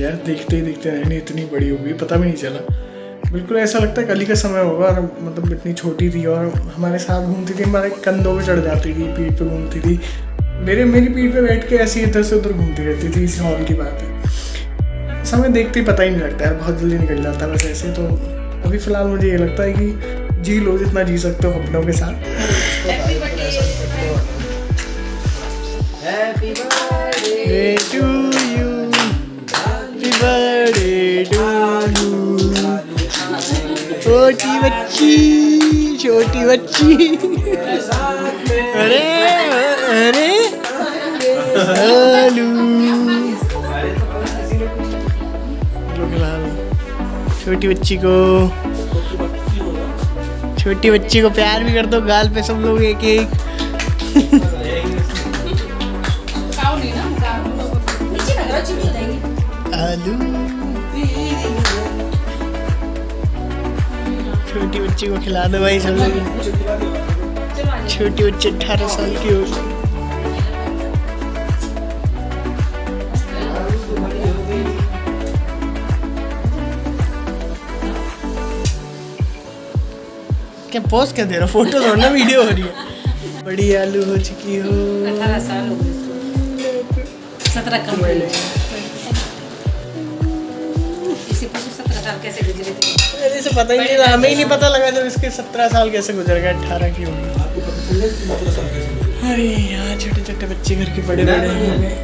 यार, देखते ही देखते नैनी इतनी बड़ी हो गई, पता भी नहीं चला। बिल्कुल ऐसा लगता है कल ही का समय होगा। और मतलब इतनी छोटी थी और हमारे साथ घूमती थी, हमारे कंधों पे चढ़ जाती थी, पीठ पे घूमती थी, मेरी पीठ पे बैठ के ऐसे इधर से उधर घूमती रहती थी। इसी हॉल की बात है, समय देखते ही पता ही नहीं लगता है, बहुत जल्दी निकल जाता है बस ऐसे। तो अभी फ़िलहाल मुझे ये लगता है कि जी लो जितना जी सकते हो अपनों के साथ। Happy birthday to you, happy birthday to you, छोटी बच्ची, छोटी बच्ची। अरे अरे हेलो, छोटी बच्ची को, छोटी बच्ची को प्यार भी कर दो, गाल पे सब लोग एक एक। आलू, छोटी बच्ची को खिला दो भाई सब लोग। छोटी बच्ची 18 साल की हो। क्या पोस्ट क्या दे रहा, फोटो थोड़ा ना वीडियो हो रही है। बड़ी आलू हो चुकी हो। 18 साल हो गए, 17 कम हुए। इसी को 17 साल कैसे गुजरे थे? ऐसे पता ही नहीं था, हमें ही नहीं पता लगा जब इसके 17 साल कैसे गुजर गए, 18 की होगी। अरे यार, छोटे छोटे बच्चे घर के बड़े बड़े हो गए।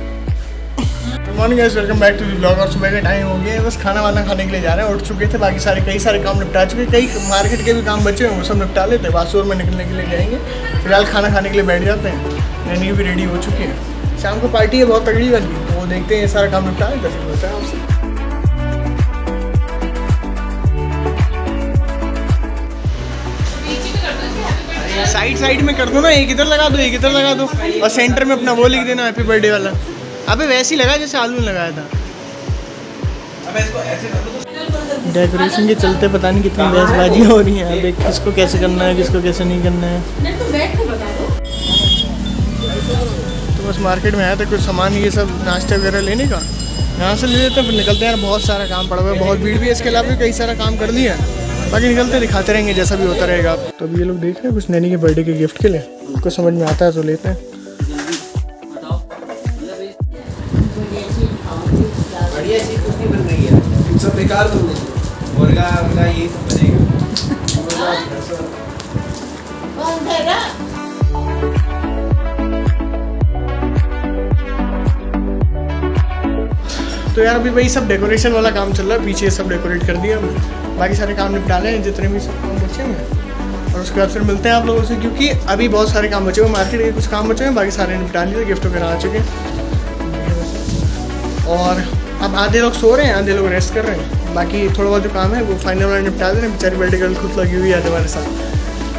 Good morning guys, welcome back to the blog. और सुबह का टाइम हो गया, बस खाना वाना खाने के लिए जा रहे हैं। उठ चुके थे, बाकी कई सारे काम निपटा चुके, कई मार्केट के भी काम बचे हैं, वो सब निपटा लेते। बासुर में निकलने के लिए जाएंगे, फिलहाल खाना खाने के लिए बैठ जाते हैं। नैनी भी रेडी हो चुकी है, शाम को पार्टी है बहुत तगड़ी वाली, वो देखते हैं। ये सारा काम निपटा लेते, फिर होता है आपसे। साइड में कर दो ना, एक इधर लगा दो, एक इधर लगा दो, और सेंटर में अपना वो लिख देना, हैप्पी बर्थडे वाला। अबे वैसे ही लगा जैसे आलू लगाया था। डेकोरेशन के चलते पता नहीं कितनी बहसबाजी हो रही है, अब किसको कैसे करना है, किसको कैसे नहीं करना है। तो बस मार्केट में आया था कुछ सामान, ये सब नाश्ते वगैरह लेने का, यहाँ से ले लेते हैं, फिर निकलते हैं। बहुत सारा काम पड़ा हुआ है, बहुत भीड़ भी है, इसके अलावा भी कई सारा काम कर लिया है, बाकी निकलते दिखाते रहेंगे जैसा भी होता रहेगा। तो अभी ये लोग देख रहे हैं कुछ नैनी के बर्थडे के गिफ्ट के लिए, कुछ समझ में आता है तो लेते हैं। बढ़िया चीज कुछ नहीं बन रही है, सब बेकार बन रही है। मुर्गा ये सब बनेगा। तो यार अभी वही सब डेकोरेशन वाला काम चल रहा है, पीछे सब डेकोरेट कर दिया हमने, बाकी सारे काम निपटा ले हैं जितने भी सब काम बचे हैं। और उसके बाद फिर मिलते हैं आप लोगों से, क्योंकि अभी बहुत सारे काम बचे हुए, मार्केट के कुछ काम बचे हैं, बाकी सारे निपटा लिए, गिफ्ट वगैरह आ चुके हैं। और अब आधे लोग सो रहे हैं, आधे लोग रेस्ट कर रहे हैं, बाकी थोड़ा बहुत जो काम है वो फाइनल वाला निपटा दे रहे हैं। बेचारी बर्थडे गर्ल खुद लगी हुई है हमारे साथ,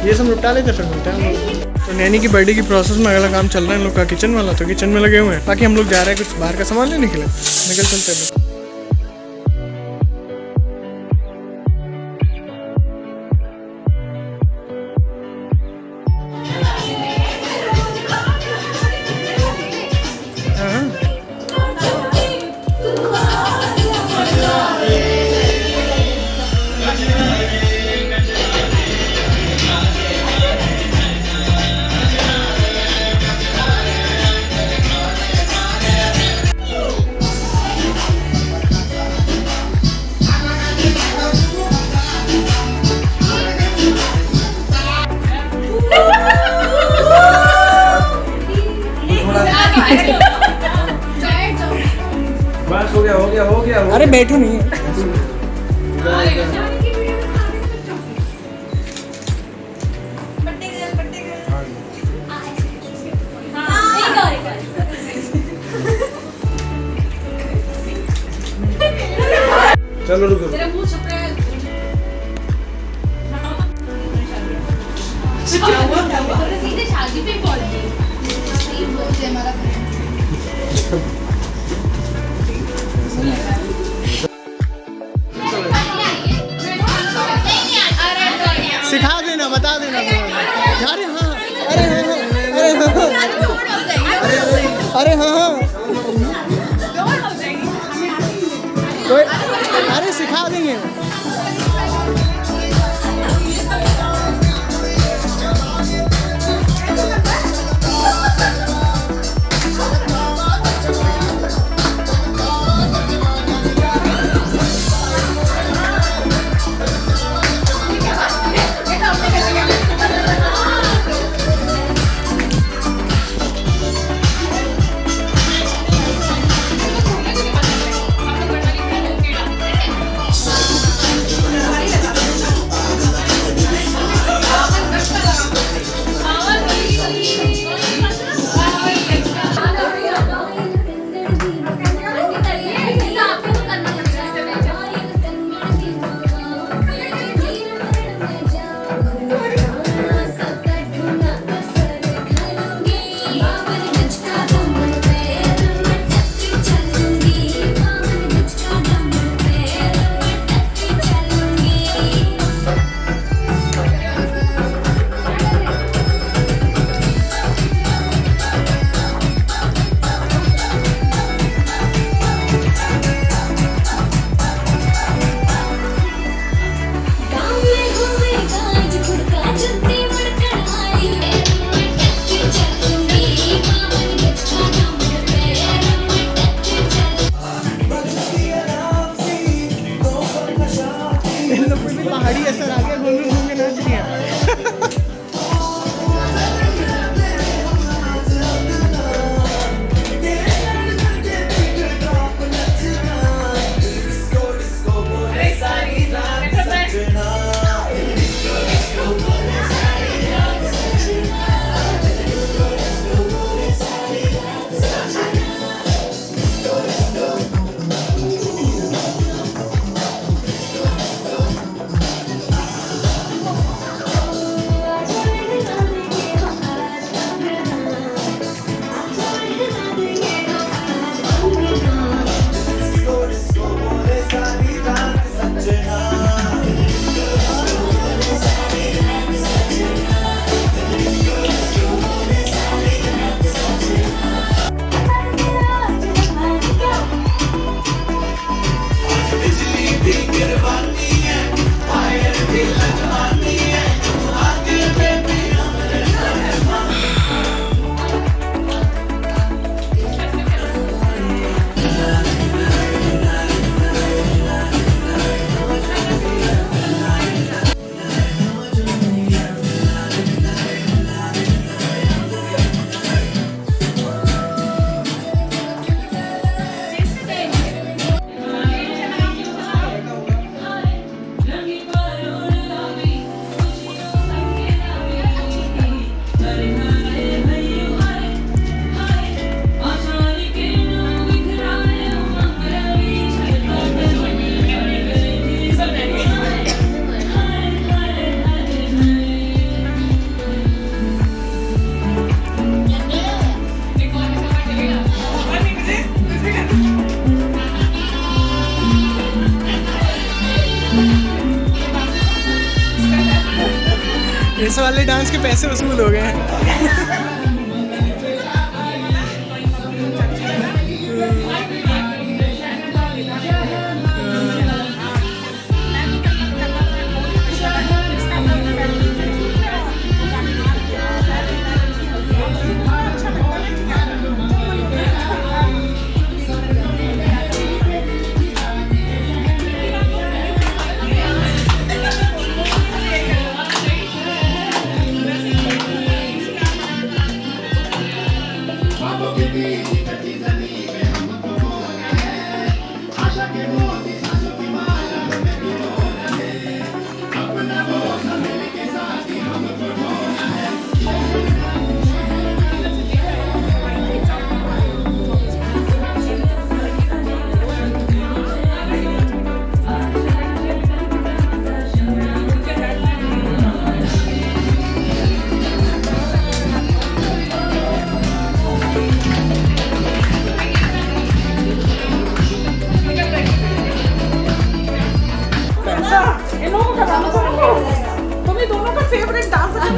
ये सब निपटा लेते फिर मिलते हैं हम लोग। तो नैनी की बर्थडे की प्रोसेस में अगला काम चल रहा है इन लोग का, किचन वाला, तो किचन में लगे हुए हैं। बाकी हम लोग जा रहे हैं कुछ बाहर का सामान लेने के लिए, निकल चलते हैं। बस हो गया। अरे बैठो नहीं है। चलो रुको। सीधे शादी पे पहुंच गई। सिखा देना, बता देना। अरे हाँ, अरे हाँ, अरे हाँ, अरे हाँ, कोई अरे सिखा देंगे। पहाड़ी असर आ गया, घूम के नाच रही है। इस वाले डांस के पैसे वसूल हो गए हैं।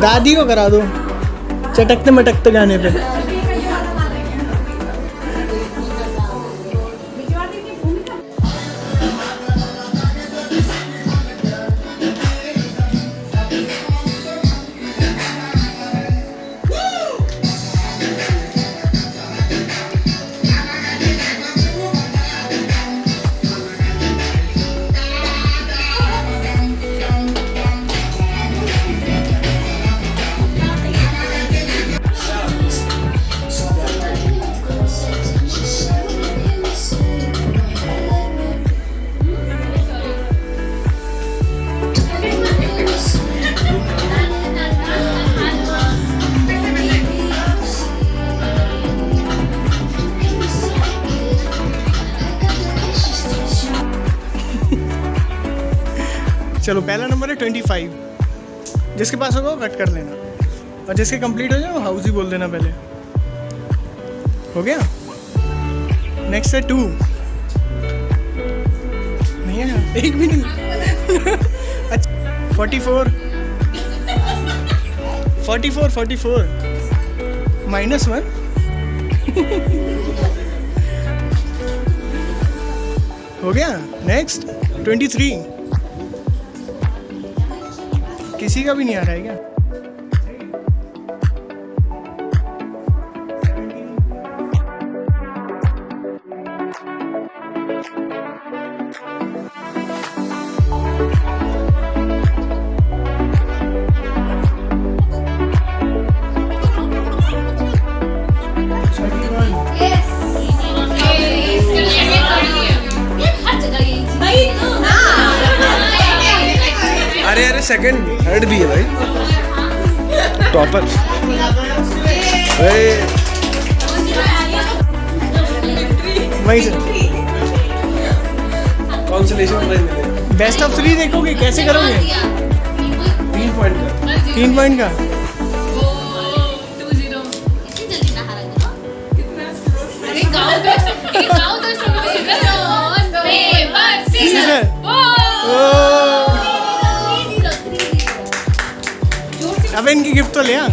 दादी को करा दो चटकते मटकते गाने पे। चलो पहला नंबर है 25। जिसके पास होगा वो कट कर लेना, और जिसके कंप्लीट हो जाए वो हाउस ही बोल देना पहले। हो गया। नेक्स्ट है 2। नहीं है, एक भी नहीं। अच्छा 44 -1 हो गया। नेक्स्ट 23। किसी का भी नहीं आ रहा है क्या? अरे अरे सेकंड थर्ड भी है भाई, टॉपर। वही से कॉन्सोलेशन प्राइज मिलेगा। बेस्ट ऑफ 3 देखोगे कैसे करोगे? 3 पॉइंट का। 3 पॉइंट का। सीजर। अब इनकी गिफ्ट तो ले आ,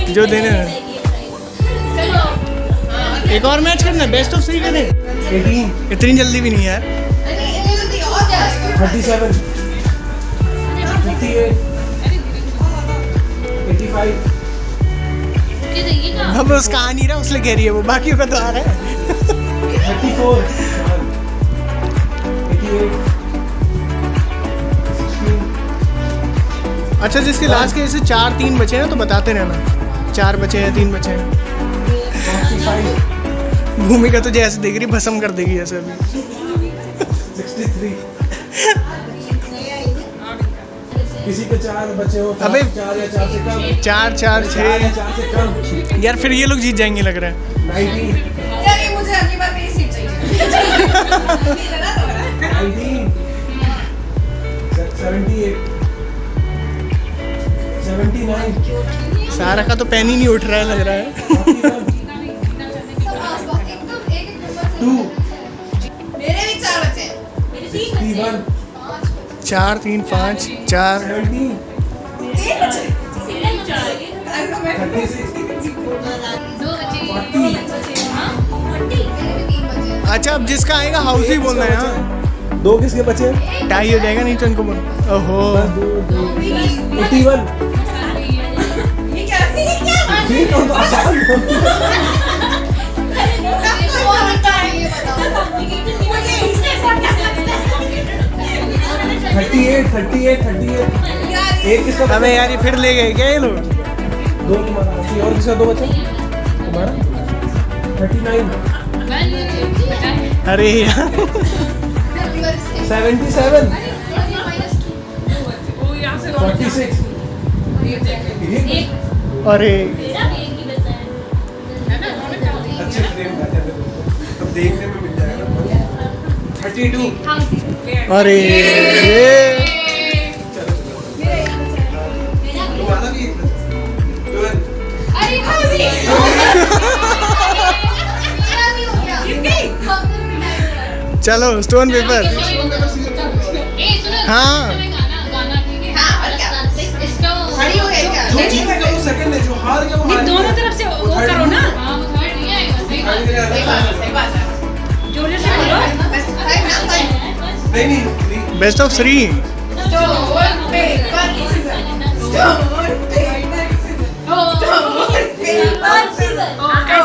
जो देने हैं। एक और मैच करना है, बेस्ट ऑफ 3 करें। 18, इतनी जल्दी भी नहीं यार। 37, 58, 85। अब उसका आ नहीं रहा, उसलिए कह रही है वो, बाकी का तो आ रहा है। 34, 88, 16। अच्छा जिसके लास्ट के जैसे 4-3 बचे हैं तो बताते रहना, 4 बचे हैं 3 बचे हैं। 45, भूमिका तो जैसे देख रही भस्म कर देगी ऐसे अभी। 63। किसी के 4 बचे हो, अबे 4 या 4 से कम, 4 4 4 या 6 4 से कम। यार फिर ये लोग जीत जाएंगे लग रहा है। 19, यार ये मुझे अगली बार मेरी सीट चाहिए। 19, 78, 79, सारा का तो पेन ही नहीं उठ रहा है लग रहा है। 2, मेरे भी 4 बचे हैं। 61, 4 3 5 4। 17, 3 बचे। 36, अच्छा अब जिसका आएगा हाउस ही बोलना है। हाँ 2 किसके बचे? टाई हो जाएगा नहीं तो इनको बोल। ओहो 81। ये क्या ठीक हो तो आसान हो। और होता है ये बताओ। मुझे इसने फोन क्या लगता है? 38, 38, 38। यार एक किसका बचा? अबे यार ये फिर ले गए क्या ये लोग? 2 तुम्हारा, और किसका 2 बचा? तुम्हारा 39, अरे यार 77, 46। अरे अच्छे फ्रेम आ जाते हैं, अब देखने में मिल जाएगा ना। 32। अरे तुम्हारा भी एक बचा। तुरंत। चलो स्टोन पेपर। हाँ खड़ी हो गई क्या? जो जीतेगा वो सेकंड है, जो हार गया वो हार गया। दोनों तरफ से वो करो ना। सही बात है। जोर से बोलो। नहीं नहीं, best of 3। Stone paper scissor. Stone paper scissor. Stone paper scissor.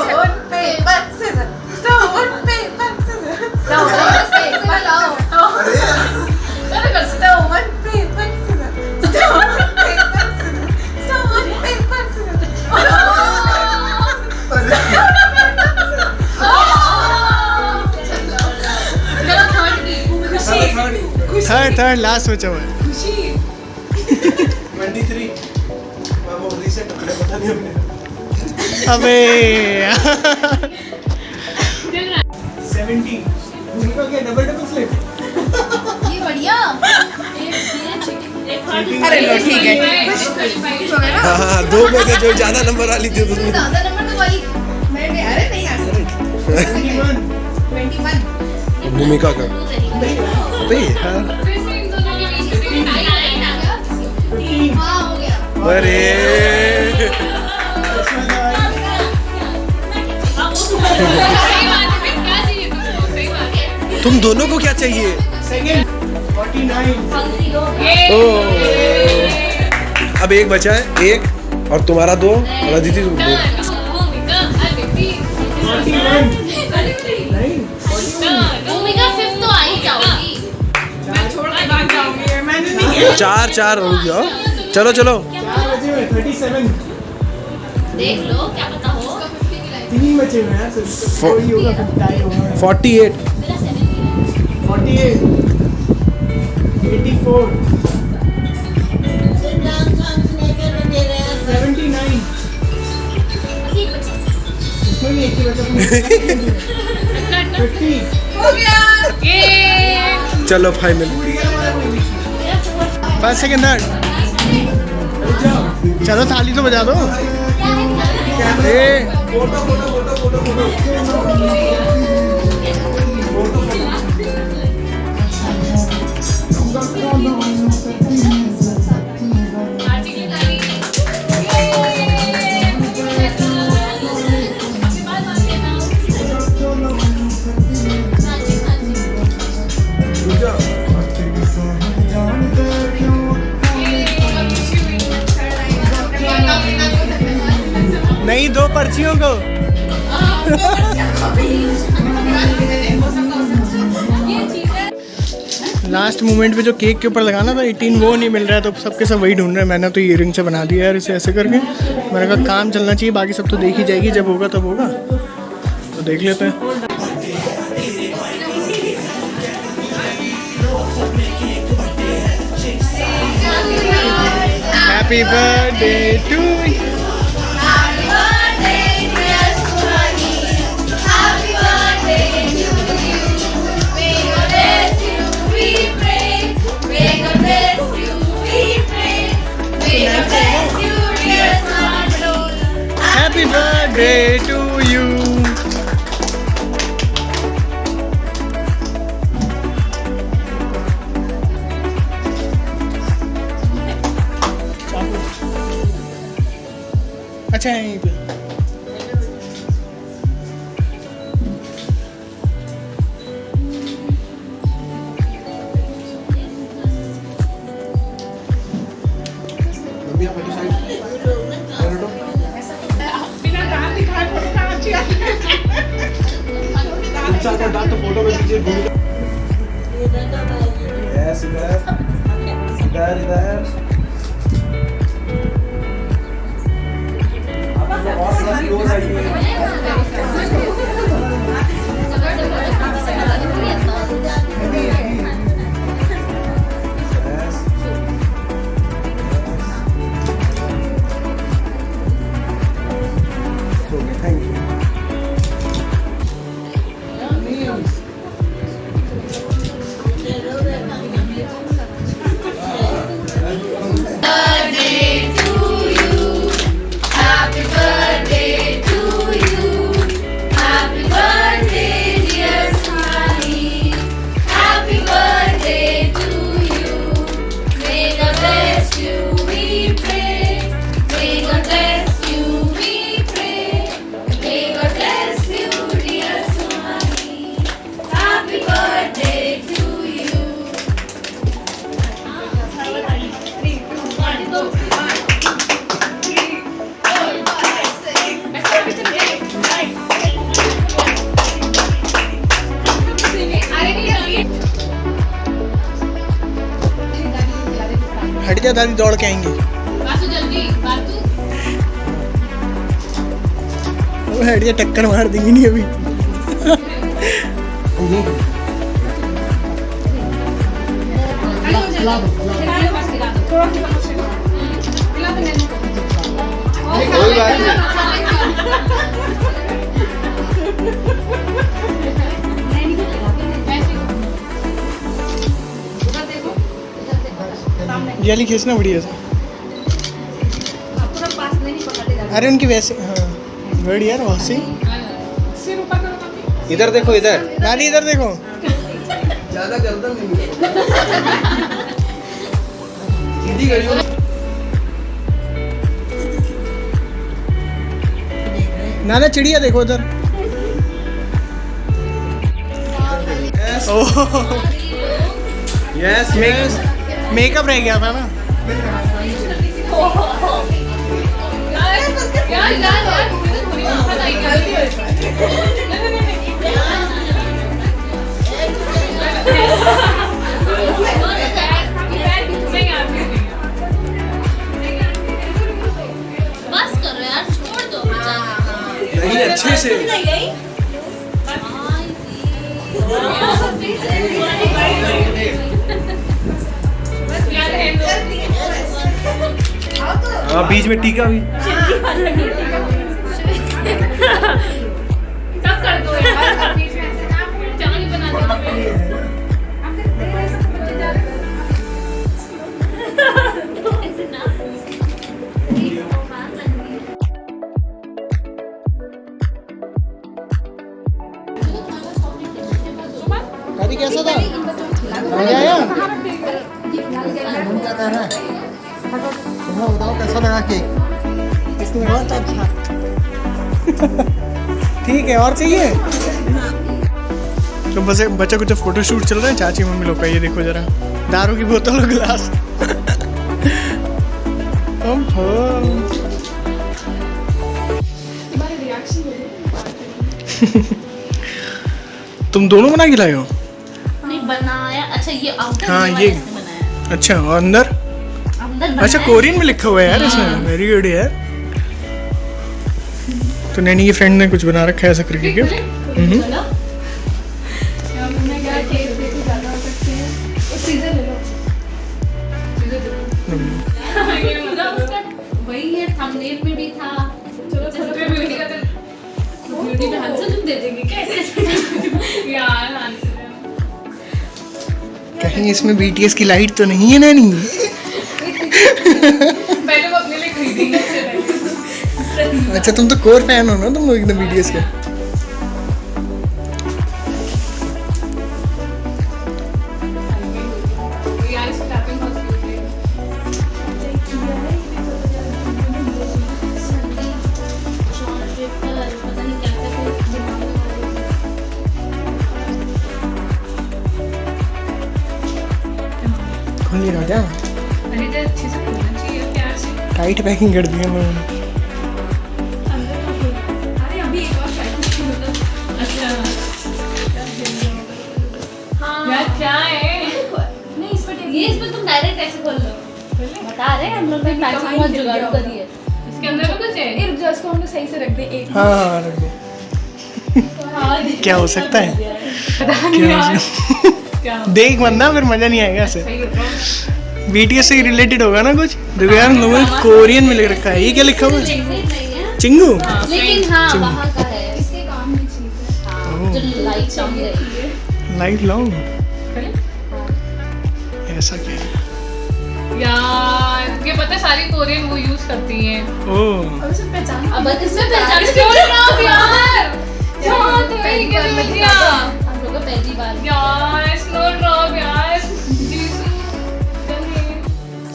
Stone paper scissor. Stone paper scissor. Stone paper लाओ। Stone paper scissor. Stone paper scissor. Stone paper scissor. Third last बचा हुआ है। 23। वो रीसेट अपने पता नहीं हमने। अबे 17। भूमिका क्या डबल स्लिप? ये बढ़िया। अरे लो ठीक है हाँ हाँ 2 में से जो ज्यादा नंबर वाली थी उसमें ज्यादा नंबर तो वाली मैं अरे नहीं आ सकती 21 भूमिका का अबे यार अरे तुम दोनों को क्या चाहिए? सेकंड 49 अब एक बचा है, एक और तुम्हारा 2 और अदिति तुम 2। 4 हो गया। चलो चलो 37 देख लो क्या पता हो 3 बचे हुए हैं सिर्फ कोई होगा फिर टाई होगा 48 48 84 79 इसमें भी एक ही बचा 50 हो गया चलो फाइनल 5 सेकंड थर्ड चलो थाली तो बजा दो नहीं 2 पर्चियों को लास्ट मोमेंट पे जो केक के ऊपर लगाना था 18 वो नहीं मिल रहा है तो सबके सब वही ढूंढ रहे हैं। मैंने तो ईयरिंग से बना दिया यार इसे ऐसे करके। मैंने कहा काम चलना चाहिए, बाकी सब तो देख ही जाएगी, जब होगा तब होगा, तो देख लेते हैं। Happy birthday to you. Happy birthday to you. अच्छा है यहीं पे। तो फोटो में दीजिए यस इधर इधर और क्लोज थैंक यू। हट जा दादी, दौड़ के आएंगी। वो हट जा, टक्कर मार देंगी नहीं अभी। कोई बात नहीं। ये वाली खींचना बढ़िया से। पूरा पास में नहीं पकड़े जाते। अरे उनकी वैसे हाँ बढ़िया यार बहुत सी। सिर ऊपर करो मम्मी। इधर देखो इधर। नानी इधर देखो। ज्यादा गर्दन नहीं है। सीधी खड़ी हो। नाना चिड़िया देखो उधर। Yes yes. मेकअप रह गया था ना। बस करो यार, छोड़ दो नहीं अच्छे से। हाँ बीच में टीका भी। तब कर दो यार, चांदी बना दो। ऐसे ना दादी कैसा था? मजा आया? तुम्हें बताओ कैसा लगा केक? इसमें बहुत अच्छा। ठीक है और चाहिए? तो बस बच्चा कुछ फोटो शूट चल रहा है चाची मम्मी लोग का। ये देखो जरा दारू की बोतल और गिलास। तुम दोनों बना के लाए हो? नहीं बनाया। अच्छा ये आउटर हाँ, वाला ये। इसने बनाया। अच्छा और अंदर? अंदर अच्छा बनाया। कोरियन में लिखा हुआ है यार इसमें। वेरी गुड यार। तो नैनी की फ्रेंड ने कुछ बना रखा है ऐसा करके गिफ्ट। चलो। ये पूरा उसका वही है, थंबनेल में भी था। चलो ब्यूटी में हंस तुम दे देंगे कैसे यार हंस। कहीं इसमें BTS की लाइट तो नहीं है नैनी? पहले वो अपने लिए खरीदेंगे अच्छे। अच्छा तुम तो कोर फैन हो ना तुम लोग एकदम BTS के। यार इस टैपिंग बहुत क्यूट है। पता नहीं क्या खोल लिया क्या? अरे तो अच्छे से खोलना चाहिए प्यार से। टाइट पैकिंग कर दी हम लोगों ने। अरे अभी एक बार अच्छा हाँ यार क्या है नहीं इसमें तुम डायरेक्ट ऐसे खोल लो। बता रहे हैं हम लोग ने पैकिंग बहुत जुगाड़ करी है। इसके अंदर भी कुछ है। एक जस्ट को हमने सही से रख दे एक। हाँ रख दो। क्या हो सकता है? क्या हो सकता है? देख बंदा फिर मजा नहीं आएगा ऐसे। BTS से रिलेटेड होगा ना कुछ। देखो यार हम लोगों ने कोरियन में लिख रखा है। ये क्या लिखा हुआ है? चिंगू। लेकिन हाँ वहाँ का है। इसके काम की चीज है। हाँ, जो लाइट साउंड है। लाइट लॉन्ग ऐसा क्या है? यार ये पता है सारी कोरियन वो यूज करती हैं। ओह अब इसे पहचान। अब इसमें पहचान स्टोर ड्रॉप यार यार तो वही क्या लिख दिया हम लोग को पहली बार यार स्टोर ड्रॉप यार जीसू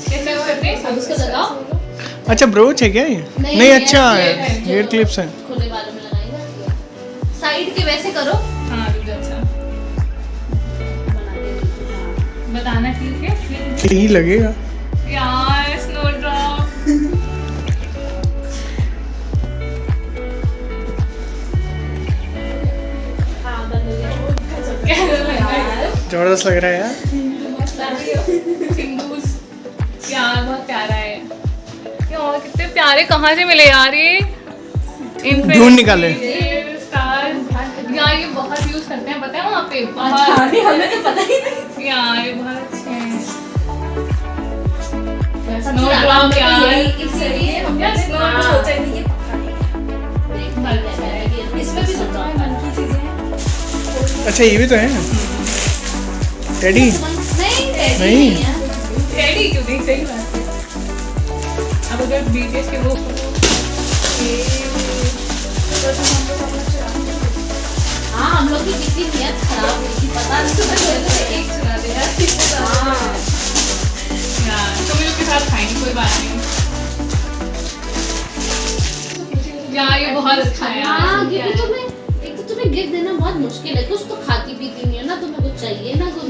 कैसे करते हैं अब उसको लगाओ। अच्छा ब्रोच है क्या ये? नहीं, नहीं ये अच्छा ये है। है, हेयर क्लिप्स है। खुले बालों में लगाएगा। साइड के वैसे करो। हाँ रुक अच्छा बना दे। बताना ठीक है फिर यही लगेगा। यार स्नो ड्रॉप हाँ बंद हो गया। कैसा लग रहा है जबरदस्त लग रहा है यार। सिंदूस यार बहुत प्यारा है यार कितने प्यारे कहाँ से मिले यार ये ढूंढ निकाले। स्टार यार ये बहुत यूज करते हैं पता है वहाँ पे बहुत हमें तो पता ही नहीं। यार ये बहुत अच्छे हैं सबसे स्नो ज्यादा ड्रॉप हमने यार यही इसलिए हमने यार स्नो हाँ। सोचा ही नहीं ये पक्का नहीं। इसमें भी सोचा है मन की चीजें हैं। अच्छा ये भी तो है टेडी। नहीं नहीं। है। डैडी क्यों नहीं, सही बात है। अब अगर BTS के वो हाँ हम लोग की कितनी नियत खराब हुई थी पता नहीं, तो एक चुरा दे यार। यार तुम लोग के साथ खाएंगे, कोई बात नहीं यार, ये बहुत अच्छा है हाँ यार। क्योंकि तुम्हें गिफ्ट देना बहुत मुश्किल है, कुछ तो खाती पीती नहीं है ना, तुम्हें कुछ चाहिए ना कुछ।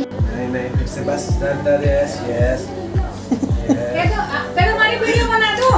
नहीं फिर से बस डर यस यस पहले हमारी वीडियो बना दो।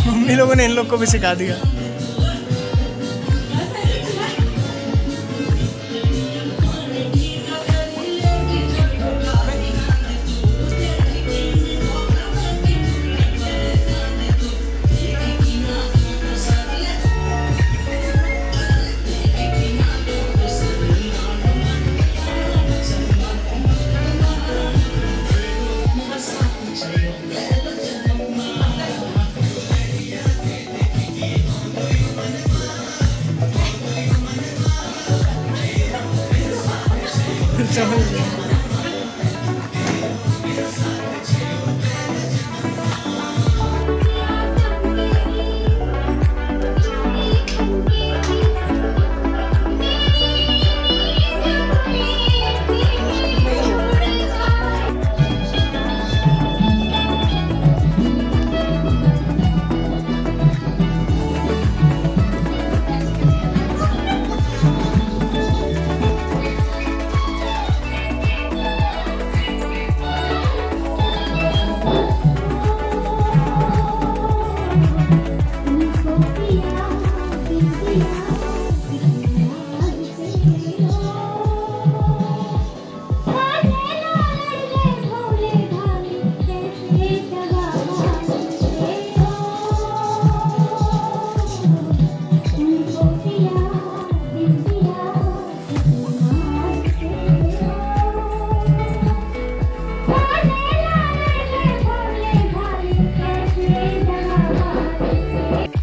मम्मी लोगों ने इन लोग को भी सिखा दिया। समझ गया।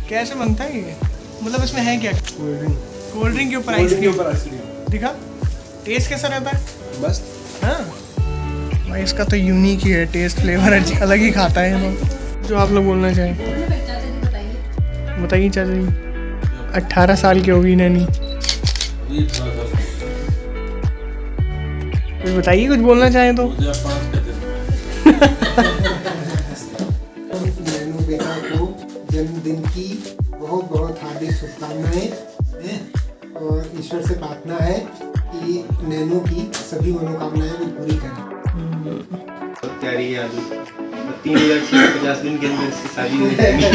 कैसे बनता है ये? मतलब इसमें है क्या? कोल्ड ड्रिंक के ऊपर आइसक्रीम। दिखा टेस्ट कैसा रहता है? बस हाँ भाई इसका तो यूनिक ही है, टेस्ट फ्लेवर अलग ही खाता है लोग। जो आप लोग बोलना चाहें बताइए चाचा जी। 18 साल की होगी नैनी। कुछ बताइए, कुछ बोलना चाहें तो। नैनू बेटा को जन्मदिन की बहुत हार्दिक शुभकामनाएं, और ईश्वर से प्रार्थना है कि नैनू की सभी मनोकामनाएं भी पूरी करें। बहुत प्यारी है अभी 3,650 दिन के अंदर इसकी शादी हो जाएगी।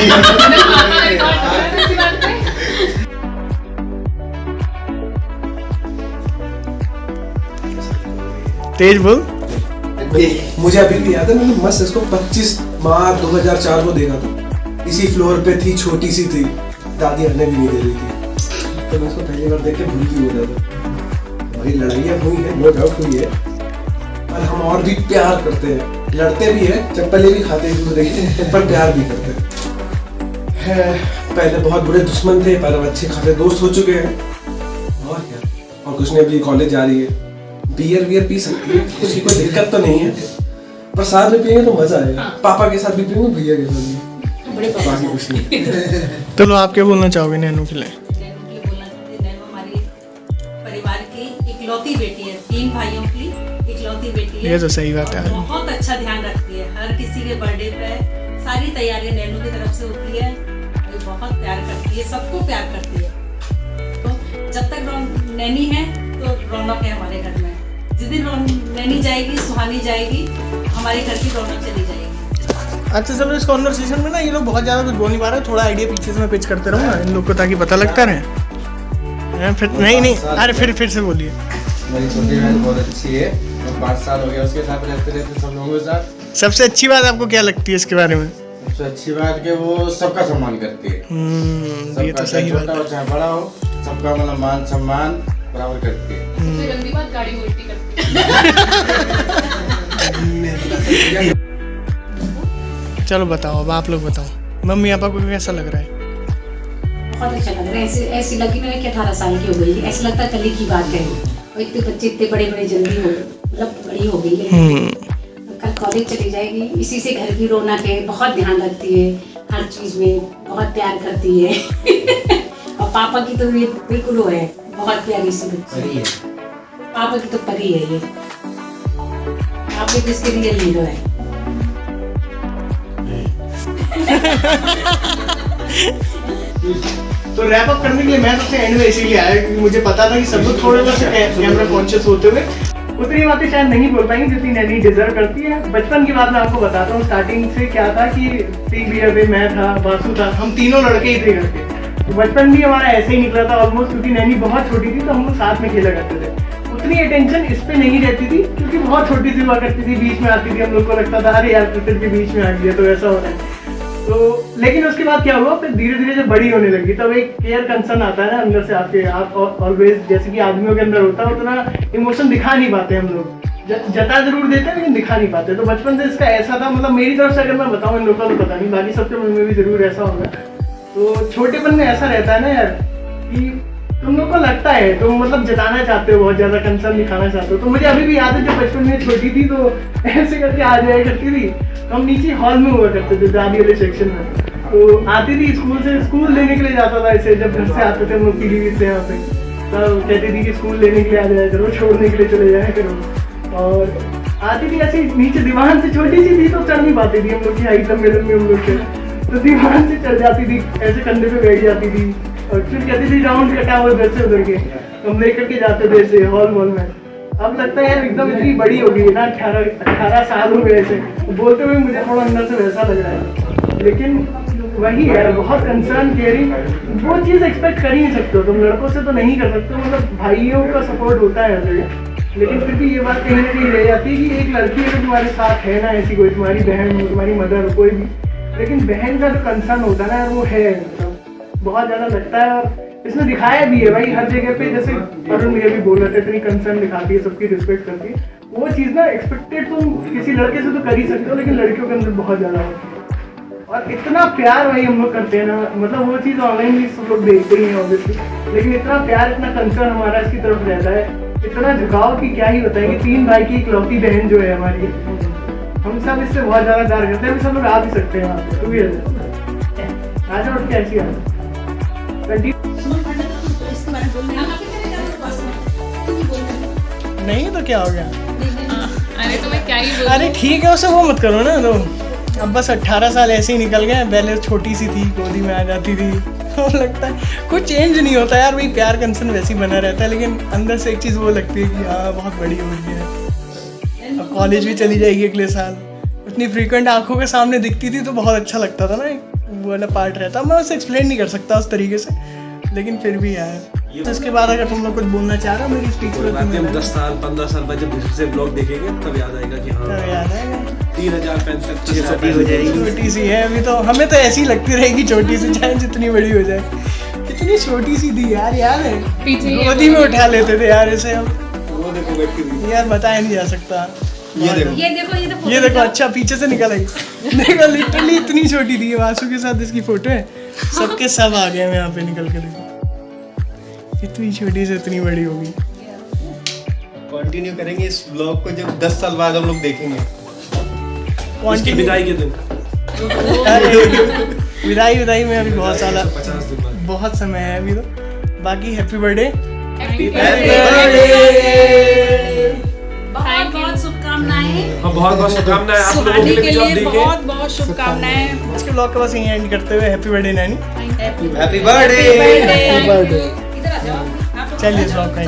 तेज बोल। मुझे अभी भी याद है, मैंने मस्त इसको 25 मार्च 2004 को देखा था। इसी फ्लोर पे थी, छोटी सी थी, दादी हरने भी नहीं दे रही थी, तो मैं इसको पहली बार देख के भूल ही हो जाता। भाई लड़ाइयाँ हुई है, नो डाउट हुई है, और हम और भी प्यार करते हैं, लड़ते भी है, चप्पलें भी खाते हैं, पर प्यार भी करते हैं। पहले बहुत बुरे दुश्मन थे, पर अब अच्छे खासे दोस्त हो चुके हैं। और क्या, और कुछ नहीं, अभी कॉलेज जा रही है, बियर पी सकती है, उसकी कोई दिक्कत तो नहीं है, पर साथ में पियेंगे तो मजा आएगा। पापा के साथ भी पियेंगे, भैया के साथ भी, बाकी कुछ नहीं। चलो आप क्या बोलना चाहोगे नैनू के लिए? नैनू के लिए बोलना चाहती हूँ, नैनू हमारी परिवार की इकलौती बेटी है, 3 भाइयों की इकलौती बेटी है। ये तो सही बात है। और बहुत अच्छा ध्यान रखती है, हर किसी के बर्थडे पे सारी तैयारियां नैनू की तरफ से होती है। ये बहुत प्यार करती है, सबको प्यार करती है। तो जब तक नैनी है तो रौनक है हमारे घर में। जिस दिन नैनी जाएगी, सुहानी जाएगी, हमारे घर की रौनक चली जाएगी। अच्छा चलो, इस कॉन्वर्सेशन में ना ये लोग बहुत ज़्यादा कुछ बोल नहीं पा रहे, थोड़ा आइडिया पीछे से मैं पिच करते रहूँगा इन लोग को, ताकि पता लगता रहे। फिर नहीं, अरे फिर से बोलिए। मेरी छोटी बहन बहुत अच्छी है, 5 साल हो गया उसके साथ रहते सब लोगों के साथ। सबसे अच्छी बात आपको क्या लगती है इसके बारे में? सबसे अच्छी बात कि वो सबका सम्मान करती है। ये तो सही बात छोटा है। हो चाहे बड़ा हो, सबका मतलब मान सम्मान बराबर करती है। सबसे गंदी बात, गाड़ी में उल्टी करती है। चलो बताओ, अब आप लोग बताओ, मम्मी पापा को कैसा लग रहा है? बहुत अच्छा लग रहा है। ऐसी लगी ना कि 18 साल की हो गई, ऐसा लगता है कल की बात है। और इतने बच्चे इतने बड़े जल्दी हो गए, मतलब बड़ी हो गई है। कल कॉलेज चली जाएगी, इसी से घर की रौनक है, बहुत ध्यान रखती है, हर चीज़ में बहुत प्यार करती है। और पापा की तो ये बिल्कुल वो है, बहुत प्यारी सी बच्ची है। पापा की तो परी है ये, पापा जिसके लिए हीरो है। तो रैप अप करने के लिए मैं सबसे एंड में इसीलिए आया क्योंकि मुझे पता था कि सब लोग थोड़े बहुत कैमरा कॉन्शियस होते हुए उतनी बातें शायद नहीं बोल पाएंगे जितनी नैनी डिजर्व करती है। बचपन की बात मैं आपको बताता हूँ। स्टार्टिंग से क्या था कि पीक बियर पे मैं था, बासु था, हम तीनों लड़के ही थे घर के। तो बचपन भी हमारा ऐसे ही निकला था ऑलमोस्ट, क्योंकि नैनी बहुत छोटी थी तो हम लोग साथ में खेला करते थे। उतनी अटेंशन इस पे नहीं रहती थी क्योंकि बहुत छोटी सी हुआ करती थी, बीच में आती थी, हम लोग को लगता था अरे यार क्रिकेट के बीच में आ गया तो ऐसा हो रहा है। तो लेकिन उसके बाद क्या हुआ, फिर धीरे धीरे जब बड़ी होने लगी तब एक केयर कंसर्न आता है ना अंदर से आपके। आप ऑलवेज जैसे कि आदमियों के अंदर होता है उतना इमोशन दिखा नहीं पाते हम लोग, जता जरूर देते हैं लेकिन दिखा नहीं पाते। तो बचपन से इसका ऐसा था, मतलब मेरी तरफ से अगर मैं बताऊँ, इन लोगों को तो पता नहीं, बाकी सबके मन में भी जरूर ऐसा होगा। तो छोटेपन में ऐसा रहता है ना यार कि तुम लोग को लगता है, तुम मतलब जताना चाहते हो, बहुत ज्यादा कंसर्न दिखाना चाहते हो। तो मुझे अभी भी याद है जब बचपन में छोटी थी तो ऐसे करके आ जाया करती थी। तो हम नीचे हॉल में हुआ करते थे दादी वाले सेक्शन में। तो आती थी स्कूल से, स्कूल लेने के लिए जाता था ऐसे, जब घर से आते थे हम लोग पीलीभीत से यहाँ पे, तब कहती थी कि स्कूल लेने के लिए आ जाया करो, छोड़ने के लिए चले जाया करो। और आती थी ऐसे नीचे, दीवान से छोटी सी थी तो चढ़ नहीं पाती थी, हम लोग की हाइट लंबे लंबे हम लोग थे, तो दीवान से चढ़ जाती थी, ऐसे कंधे पे बैठ जाती थी और फिर कहती थी राउंड कटा हुआ इधर से उधर के, हम लेकर के जाते थे ऐसे हॉल में। अब लगता है यार एकदम इतनी बड़ी हो गई है ना, 18 साल हो गए ऐसे, बोलते हुए मुझे थोड़ा अंदर से वैसा लग रहा है। लेकिन वही है, बहुत कंसर्न, केयरिंग, वो चीज़ एक्सपेक्ट कर ही नहीं सकते हो तुम, लड़कों से तो नहीं कर सकते। मतलब भाइयों का सपोर्ट होता है अलग, लेकिन फिर भी ये बात कहीं ना कहीं रह जाती है कि एक लड़की अगर तुम्हारे साथ है ना, ऐसी कोई तुम्हारी बहन, तुम्हारी मदर, कोई भी, लेकिन बहन का जो कंसर्न होता है ना वो है, बहुत ज़्यादा लगता है। और इसमें दिखाया भी है भाई हर जगह पे, जैसे अरुण भैया भी बोल रहे थे, इतनी कंसर्न दिखाती है, सबकी रिस्पेक्ट करती है। वो चीज़ ना एक्सपेक्टेड तुम किसी लड़के से तो कर ही सकते हो, लेकिन लड़कियों के अंदर बहुत ज़्यादा होती है। और इतना प्यार भाई हम लोग करते हैं ना, मतलब वो चीज़ ऑनलाइन भी सब लोग देखते ही हैं ऑब्वियसली, लेकिन इतना प्यार, इतना कंसर्न हमारा इसकी तरफ रहता है, इतना झुकाव कि क्या ही बताएंगे। 3 भाई की इकलौती बहन जो है हमारी, हम सब इससे बहुत ज़्यादा प्यार करते हैं। अभी सब लोग आ भी सकते हैं वहाँ पे, तू भी आ जाओ, उठ के ऐसी आ नहीं तो क्या हो गया। अरे तो मैं क्या ही बोलूं। अरे ठीक है, उसे वो मत करो ना। तो अब बस 18 साल ऐसे ही निकल गए, पहले छोटी सी थी, गोदी में आ जाती थी, तो लगता है कुछ चेंज नहीं होता यार, वही प्यार कंसर्न वैसे ही बना रहता है, लेकिन अंदर से एक चीज़ वो लगती है कि हाँ बहुत बड़ी हो गई है। अब कॉलेज भी चली जाएगी अगले साल, इतनी फ्रीक्वेंट आंखों के सामने दिखती थी तो बहुत अच्छा लगता था ना, एक वो वाला पार्ट रहता। मैं उसे एक्सप्लेन नहीं कर सकता उस तरीके से, लेकिन फिर भी यार। तो इसके बाद अगर तुम लोग कुछ बोलना चाह रहे हो मेरी स्पीच कोई बात नहीं, हम 10 साल 15 साल बाद जब फिर से ब्लॉग देखेंगे तब याद आएगा कि हाँ याद है 3065 600 हो जाएगी। छोटी सी है अभी तो, हमें तो ऐसी लगती रहेगी छोटी सी, चाहे जितनी बड़ी हो जाए। कितनी छोटी सी थी यार, याद है पीछे ये गोदी में उठा लेते थे यार इसे हम। वो देखो बैठी हुई, यार बताया नहीं जा सकता। ये देखो ये देखो अच्छा पीछे से निकल आई। देखो लिटरली इतनी छोटी थी, वासु के साथ इसकी फोटो है, सबके सब आ गए हम यहाँ पे निकल के। देखो इतनी छोटी से इतनी बड़ी होगी। कंटिन्यू करेंगे इस ब्लॉग को जब 10 साल बाद हम लोग देखेंगे, इसकी विदाई के दिन, विदाई में अभी बहुत साल, 50 दिन बाद। बहुत समय है अभी तो। बाकी हैप्पी बर्थडे, बहुत बहुत शुभकामनाएं। हाँ बहुत बहुत शुभकामनाएं आप लोगों शादी के के लिए जो आप लिए देखें। बहुत बहुत शुभकामनाएं। आज के ब्लॉग का बस यहीं एंड करते हुए happy birthday Naini. Happy birthday. इधर आ जाओ आप लोग। चलिए ब्लॉग का end।